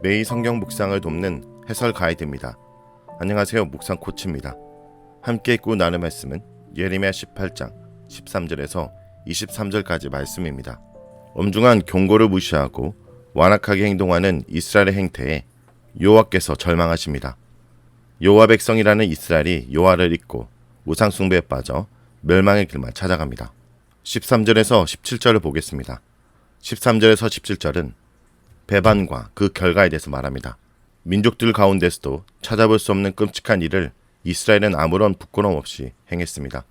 매일 성경 묵상을 돕는 해설 가이드입니다. 안녕하세요. 묵상 코치입니다. 함께 읽고 나눌 말씀은 예레미야 18장 13절에서 23절까지 말씀입니다. 엄중한 경고를 무시하고 완악하게 행동하는 이스라엘의 행태에 여호와께서 절망하십니다. 여호와 백성이라는 이스라엘이 여호와를 잊고 우상 숭배에 빠져 멸망의 길만 찾아갑니다. 13절에서 17절을 보겠습니다. 13절에서 17절은 배반과 그 결과에 대해서 말합니다. 민족들 가운데서도 찾아볼 수 없는 끔찍한 일을 이스라엘은 아무런 부끄러움 없이 행했습니다.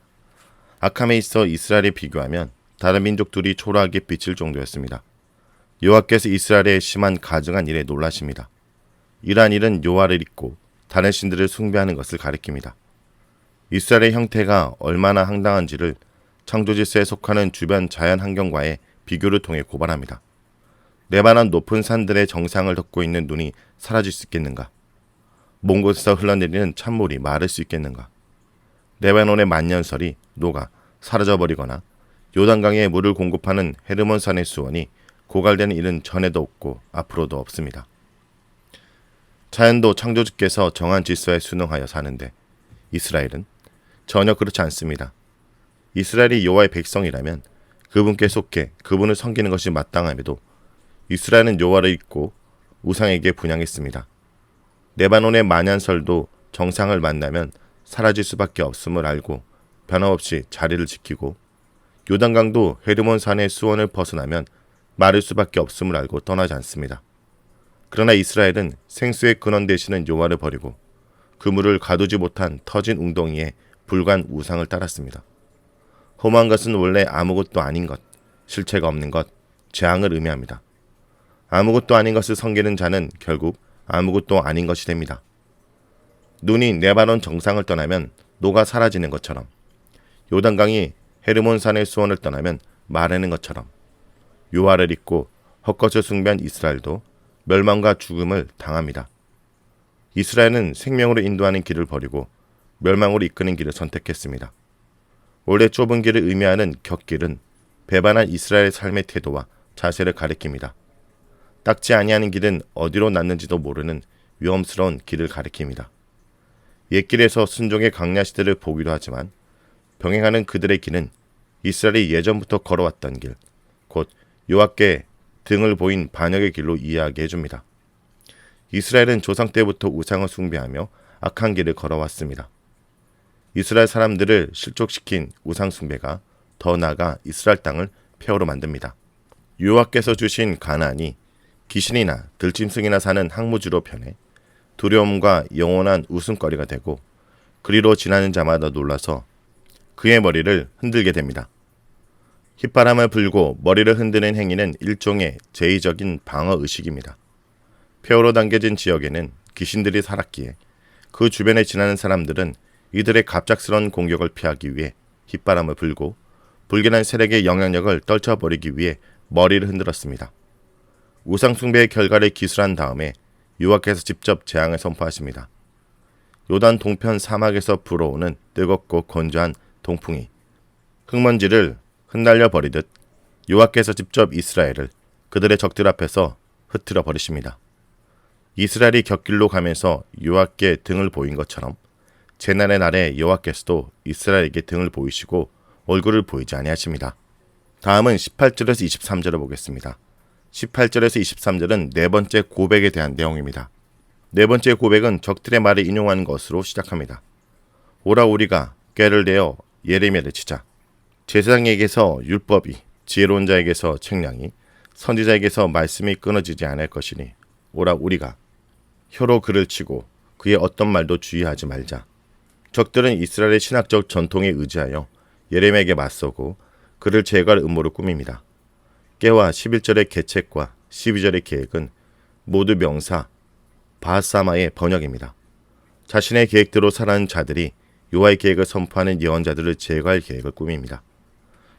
악함에 있어 이스라엘에 비교하면 다른 민족들이 초라하게 비칠 정도였습니다. 여호와께서 이스라엘의 심한 가증한 일에 놀라십니다. 이러한 일은 여호와를 잊고 다른 신들을 숭배하는 것을 가리킵니다. 이스라엘의 형태가 얼마나 황당한지를 창조질서에 속하는 주변 자연 환경과의 비교를 통해 고발합니다. 레바논 높은 산들의 정상을 덮고 있는 눈이 사라질 수 있겠는가? 먼 곳에서 흘러내리는 찬물이 마를 수 있겠는가? 레바논의 만년설이 녹아 사라져버리거나 요단강에 물을 공급하는 헤르몬산의 수원이 고갈되는 일은 전에도 없고 앞으로도 없습니다. 자연도 창조주께서 정한 질서에 순응하여 사는데 이스라엘은 전혀 그렇지 않습니다. 이스라엘이 여호와의 백성이라면 그분께 속해 그분을 섬기는 것이 마땅함에도 이스라엘은 여호와를 잊고 우상에게 분향했습니다. 레바논의 만년설도 정상을 만나면 사라질 수밖에 없음을 알고 변함없이 자리를 지키고 요단강도 헤르몬산의 수원을 벗어나면 마를 수밖에 없음을 알고 떠나지 않습니다. 그러나 이스라엘은 생수의 근원 되시는 여호와를 버리고 그물을 가두지 못한 터진 웅덩이에 불관 우상을 따랐습니다. 험한 것은 원래 아무것도 아닌 것, 실체가 없는 것, 재앙을 의미합니다. 아무것도 아닌 것을 섬기는 자는 결국 아무것도 아닌 것이 됩니다. 눈이 레바논 정상을 떠나면 녹아 사라지는 것처럼 요단강이 헤르몬산의 수원을 떠나면 마르는 것처럼 여호와를 잊고 헛것을 숭배한 이스라엘도 멸망과 죽음을 당합니다. 이스라엘은 생명으로 인도하는 길을 버리고 멸망으로 이끄는 길을 선택했습니다. 원래 좁은 길을 의미하는 곁길은 배반한 이스라엘의 삶의 태도와 자세를 가리킵니다. 닦지 아니하는 길은 어디로 났는지도 모르는 위험스러운 길을 가리킵니다. 옛길에서 순종의 강야시들을 보기도 하지만 병행하는 그들의 길은 이스라엘이 예전부터 걸어왔던 길, 곧 여호와께 등을 보인 반역의 길로 이해하게 해줍니다. 이스라엘은 조상 때부터 우상을 숭배하며 악한 길을 걸어왔습니다. 이스라엘 사람들을 실족시킨 우상 숭배가 더 나아가 이스라엘 땅을 폐허로 만듭니다. 여호와께서 주신 가나안이 귀신이나 들짐승이나 사는 항무지로 변해 두려움과 영원한 웃음거리가 되고 그리로 지나는 자마다 놀라서 그의 머리를 흔들게 됩니다. 휘바람을 불고 머리를 흔드는 행위는 일종의 제의적인 방어의식입니다. 폐허로 당겨진 지역에는 귀신들이 살았기에 그 주변에 지나는 사람들은 이들의 갑작스러운 공격을 피하기 위해 휘바람을 불고 불길한 세력의 영향력을 떨쳐버리기 위해 머리를 흔들었습니다. 우상 숭배의 결과를 기술한 다음에 여호와께서 직접 재앙을 선포하십니다. 요단 동편 사막에서 불어오는 뜨겁고 건조한 동풍이 흙먼지를 흩날려 버리듯 여호와께서 직접 이스라엘을 그들의 적들 앞에서 흩트려 버리십니다. 이스라엘이 곁길로 가면서 여호와께 등을 보인 것처럼 재난의 날에 여호와께서도 이스라엘에게 등을 보이시고 얼굴을 보이지 아니하십니다. 다음은 18절에서 23절을 보겠습니다. 18절에서 23절은 네 번째 고백에 대한 내용입니다. 네 번째 고백은 적들의 말을 인용하는 것으로 시작합니다. 오라 우리가 꾀를 내어 예레미야를 치자. 제사장에게서 율법이, 지혜로운 자에게서 책량이, 선지자에게서 말씀이 끊어지지 않을 것이니 오라 우리가 혀로 그를 치고 그의 어떤 말도 주의하지 말자. 적들은 이스라엘의 신학적 전통에 의지하여 예레미야에게 맞서고 그를 제거할 음모를 꾸밉니다. 깨와 11절의 계책과 12절의 계획은 모두 명사 바하사마의 번역입니다. 자신의 계획대로 살아가는 자들이 여호와의 계획을 선포하는 예언자들을 제거할 계획을 꾸밉니다.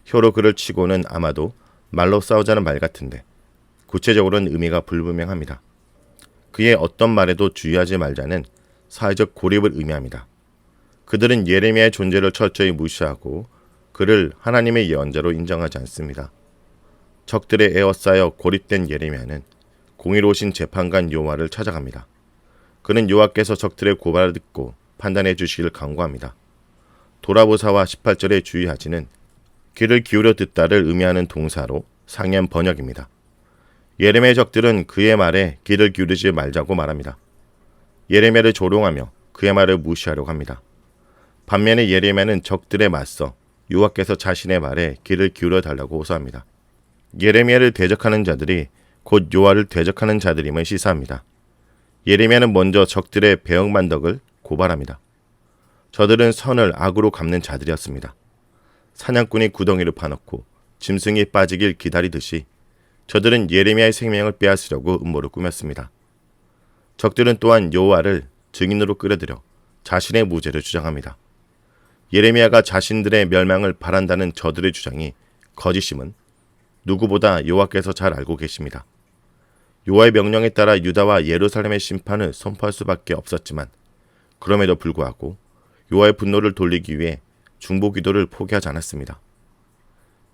혀로 그를 치고는 아마도 말로 싸우자는 말 같은데 구체적으로는 의미가 불분명합니다. 그의 어떤 말에도 주의하지 말자는 사회적 고립을 의미합니다. 그들은 예레미야의 존재를 철저히 무시하고 그를 하나님의 예언자로 인정하지 않습니다. 적들의 에워싸여 고립된 예레미야는 공의로우신 재판관 여호와를 찾아갑니다. 그는 여호와께서 적들의 고발을 듣고 판단해 주시기를 간구합니다. 돌아보사와 18절에 주의하지는 귀를 기울여 듣다를 의미하는 동사로 상이한 번역입니다. 예레미야의 적들은 그의 말에 귀를 기울이지 말자고 말합니다. 예레미야를 조롱하며 그의 말을 무시하려고 합니다. 반면에 예레미야는 적들에 맞서 여호와께서 자신의 말에 귀를 기울여 달라고 호소합니다. 예레미야를 대적하는 자들이 곧 여호와를 대적하는 자들임을 시사합니다. 예레미야는 먼저 적들의 배역만덕을 고발합니다. 저들은 선을 악으로 갚는 자들이었습니다. 사냥꾼이 구덩이를 파놓고 짐승이 빠지길 기다리듯이 저들은 예레미야의 생명을 빼앗으려고 음모를 꾸몄습니다. 적들은 또한 여호와를 증인으로 끌어들여 자신의 무죄를 주장합니다. 예레미야가 자신들의 멸망을 바란다는 저들의 주장이 거짓임은 누구보다 여호와께서 잘 알고 계십니다. 여호와의 명령에 따라 유다와 예루살렘의 심판을 선포할 수밖에 없었지만 그럼에도 불구하고 여호와의 분노를 돌리기 위해 중보기도를 포기하지 않았습니다.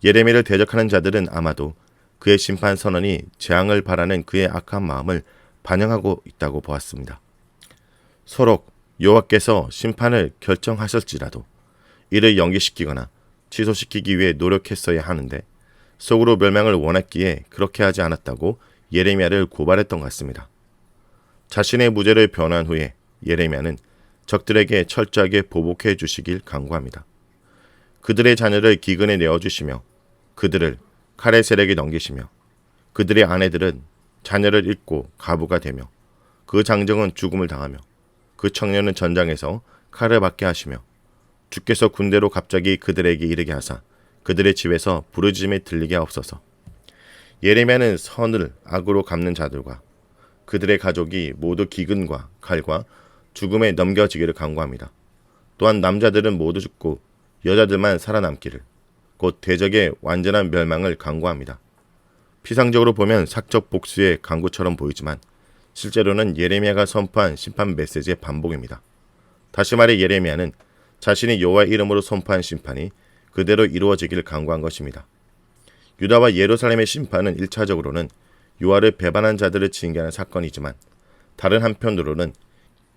예레미야를 대적하는 자들은 아마도 그의 심판 선언이 재앙을 바라는 그의 악한 마음을 반영하고 있다고 보았습니다. 소록 여호와께서 심판을 결정하셨을지라도 이를 연기시키거나 취소시키기 위해 노력했어야 하는데 속으로 멸망을 원했기에 그렇게 하지 않았다고 예레미야를 고발했던 것 같습니다. 자신의 무죄를 변호한 후에 예레미야는 적들에게 철저하게 보복해 주시길 간구합니다. 그들의 자녀를 기근에 내어주시며 그들을 칼의 세력에 넘기시며 그들의 아내들은 자녀를 잃고 가부가 되며 그 장정은 죽음을 당하며 그 청년은 전장에서 칼을 받게 하시며 주께서 군대로 갑자기 그들에게 이르게 하사 그들의 집에서 부르짖음이 들리게 하옵소서. 예레미야는 선을 악으로 갚는 자들과 그들의 가족이 모두 기근과 칼과 죽음에 넘겨지기를 간구합니다. 또한 남자들은 모두 죽고 여자들만 살아남기를, 곧 대적의 완전한 멸망을 간구합니다. 피상적으로 보면 사적 복수의 간구처럼 보이지만 실제로는 예레미야가 선포한 심판 메시지의 반복입니다. 다시 말해 예레미야는 자신이 여호와의 이름으로 선포한 심판이 그대로 이루어지기를 간구한 것입니다. 유다와 예루살렘의 심판은 1차적으로는 여호와를 배반한 자들을 징계하는 사건이지만 다른 한편으로는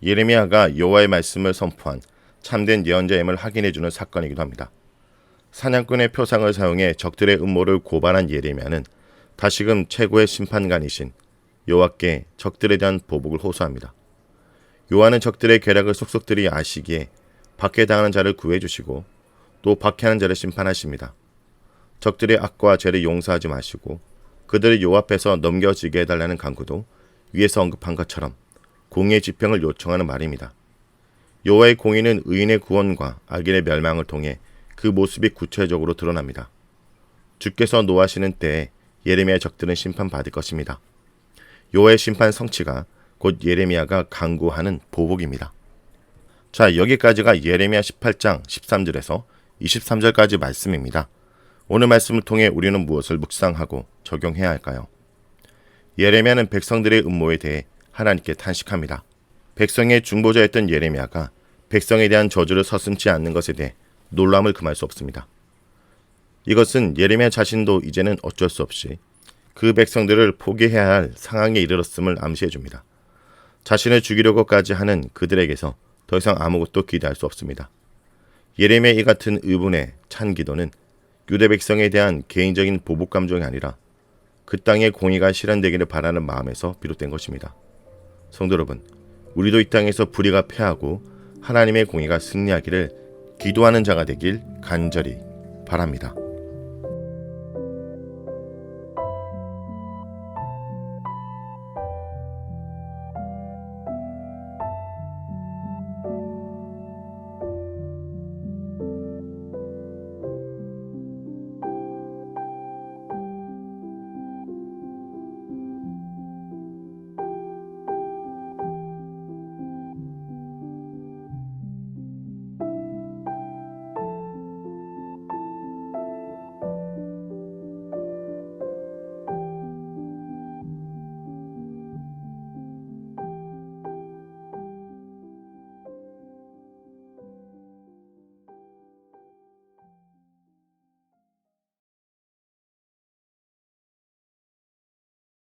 예레미야가 여호와의 말씀을 선포한 참된 예언자임을 확인해주는 사건이기도 합니다. 사냥꾼의 표상을 사용해 적들의 음모를 고발한 예레미야는 다시금 최고의 심판관이신 여호와께 적들에 대한 보복을 호소합니다. 여호와는 적들의 계략을 속속들이 아시기에 박해당하는 자를 구해주시고 또 박해하는 자를 심판하십니다. 적들의 악과 죄를 용서하지 마시고 그들을 여호와 앞에서 넘겨지게 해달라는 간구도 위에서 언급한 것처럼 공의의 집행을 요청하는 말입니다. 여호와의 공의는 의인의 구원과 악인의 멸망을 통해 그 모습이 구체적으로 드러납니다. 주께서 노하시는 때에 예레미야의 적들은 심판받을 것입니다. 여호와의 심판 성취가 곧 예레미야가 간구하는 보복입니다. 자, 여기까지가 예레미야 18장 13절에서 23절까지 말씀입니다. 오늘 말씀을 통해 우리는 무엇을 묵상하고 적용해야 할까요? 예레미야는 백성들의 음모에 대해 하나님께 탄식합니다. 백성의 중보자였던 예레미야가 백성에 대한 저주를 서슴지 않는 것에 대해 놀람을 금할 수 없습니다. 이것은 예레미야 자신도 이제는 어쩔 수 없이 그 백성들을 포기해야 할 상황에 이르렀음을 암시해 줍니다. 자신을 죽이려고까지 하는 그들에게서 더 이상 아무것도 기대할 수 없습니다. 예레미야의 이 같은 의분에 찬 기도는 유대 백성에 대한 개인적인 보복 감정이 아니라 그 땅의 공의가 실현되기를 바라는 마음에서 비롯된 것입니다. 성도 여러분, 우리도 이 땅에서 불의가 패하고 하나님의 공의가 승리하기를 기도하는 자가 되길 간절히 바랍니다.